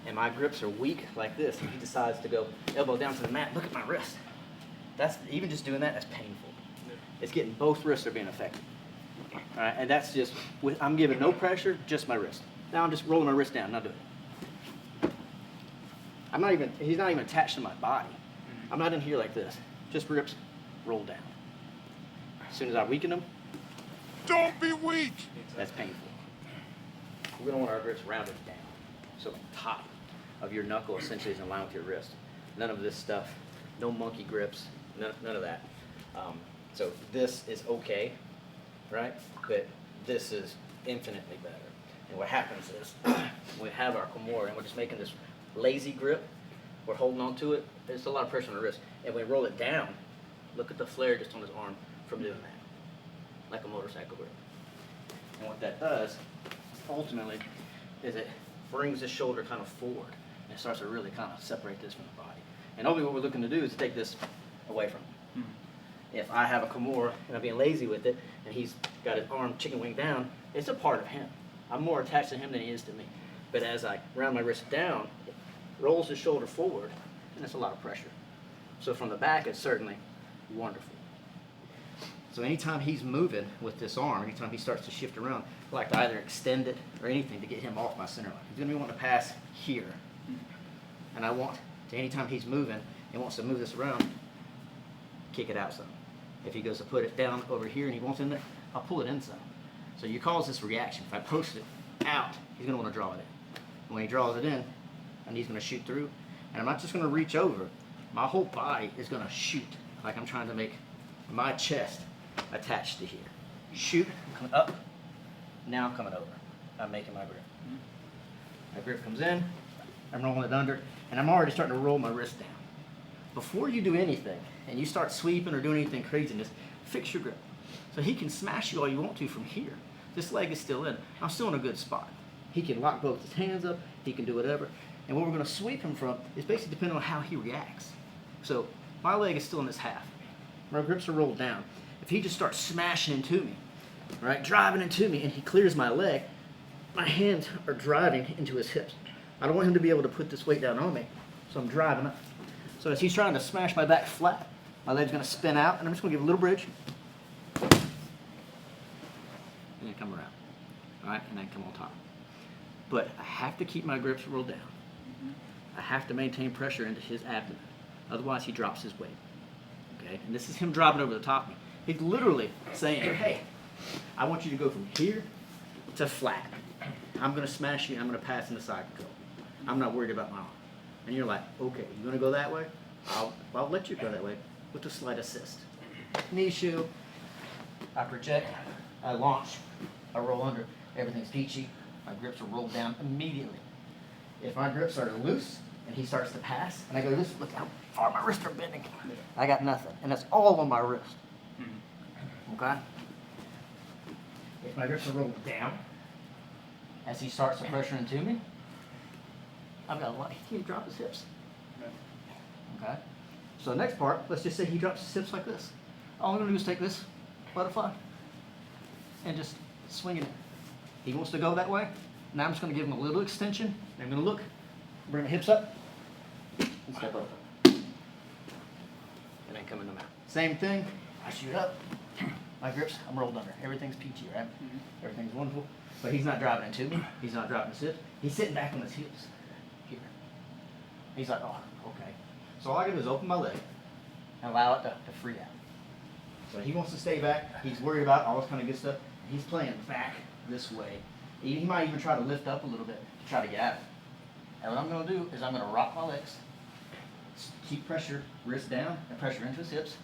and my grips are weak like this, and he decides to go elbow down to the mat, look at my wrist. That's, even just doing that, that's painful. It's getting both wrists are being affected. All right, and that's just, I'm giving no pressure, just my wrist. Now I'm just rolling my wrist down, not doing it. He's not even attached to my body. I'm not in here like this. Just grips, roll down. As soon as I weaken them, Don't be weak! that's painful. We're gonna want our grips rounded down. So the top of your knuckle essentially is in line with your wrist. None of this stuff, no monkey grips, none of that. So this is okay, right? But this is infinitely better. And what happens is, we have our Kimura and we're just making this lazy grip, we're holding on to it, there's a lot of pressure on the wrist. And when we roll it down, look at the flare just on his arm from doing that, like a motorcycle grip. And what that does, ultimately, is it brings the shoulder kind of forward and starts to really kind of separate this from the body. And ultimately what we're looking to do is take this away from him. If I have a Kimura and I'm being lazy with it, and he's got his arm chicken wing down, it's a part of him. I'm more attached to him than he is to me. But as I round my wrist down, it rolls the shoulder forward, and that's a lot of pressure. So from the back, it's certainly wonderful. So anytime he's moving with this arm, anytime he starts to shift around, I like to either extend it or anything to get him off my center line. He's going to be wanting to pass here. And I want to, anytime he's moving and wants to move this around, kick it out some. If he goes to put it down over here and he wants in there, I'll pull it in some. So you cause this reaction. If I post it out, he's going to want to draw it in. And when he draws it in, and he's going to shoot through, and I'm not just going to reach over. My whole body is going to shoot like I'm trying to make my chest attached to here. Shoot, coming up, now coming over. I'm making my grip. My grip comes in, I'm rolling it under, and I'm already starting to roll my wrist down. Before you do anything, and you start sweeping or doing anything craziness, fix your grip. So he can smash you all you want to from here. This leg is still in. I'm still in a good spot. He can lock both his hands up, he can do whatever. And what we're going to sweep him from is basically depending on how he reacts. So my leg is still in this half. My grips are rolled down. If he just starts smashing into me, right, driving into me, and he clears my leg, my hands are driving into his hips. I don't want him to be able to put this weight down on me, so I'm driving up. So as he's trying to smash my back flat, my leg's going to spin out, and I'm just going to give a little bridge, and then come around, all right, and then come on top. But I have to keep my grips rolled down. I have to maintain pressure into his abdomen, otherwise he drops his weight. Okay, and this is him driving over the top of me. He's literally saying, hey, I want you to go from here to flat. I'm going to smash you, and I'm going to pass in the side control. I'm not worried about my arm. And you're like, okay, you're going to go that way? I'll let you go that way with a slight assist. Knee shield, I project, I launch, I roll under, everything's peachy. My grips are rolled down immediately. If my grips are loose and he starts to pass, and I go, this, look how far my wrists are bending. I got nothing, and that's all on my wrist. Okay? If my grips are rolled down, as he starts to pressure into me, I've got a lot. He can't drop his hips. Okay? So the next part, let's just say he drops his hips like this. All I'm going to do is take this butterfly and just swing it in. He wants to go that way. Now I'm just going to give him a little extension. I'm going to look, bring my hips up, and step up. And then come in the mount. Same thing. I shoot up. My grips, I'm rolled under. Everything's peachy, right? Everything's wonderful. But he's not driving into me. He's not dropping his hips. He's sitting back on his heels. Here. He's like, oh, okay. So all I do is open my leg and allow it to free out. So he wants to stay back. He's worried about all this kind of good stuff. He's playing back this way. He might even try to lift up a little bit to try to get at it. And what I'm going to do is I'm going to rock my legs, keep pressure, wrist down, and pressure into his hips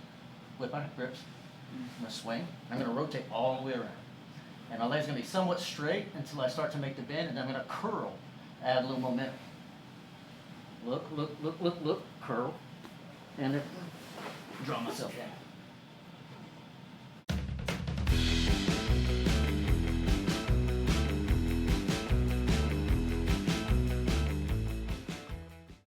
with my grips. I'm going to swing. I'm going to rotate all the way around. And my leg's going to be somewhat straight until I start to make the bend, and I'm going to curl, add a little momentum. Look, curl, and then draw myself down.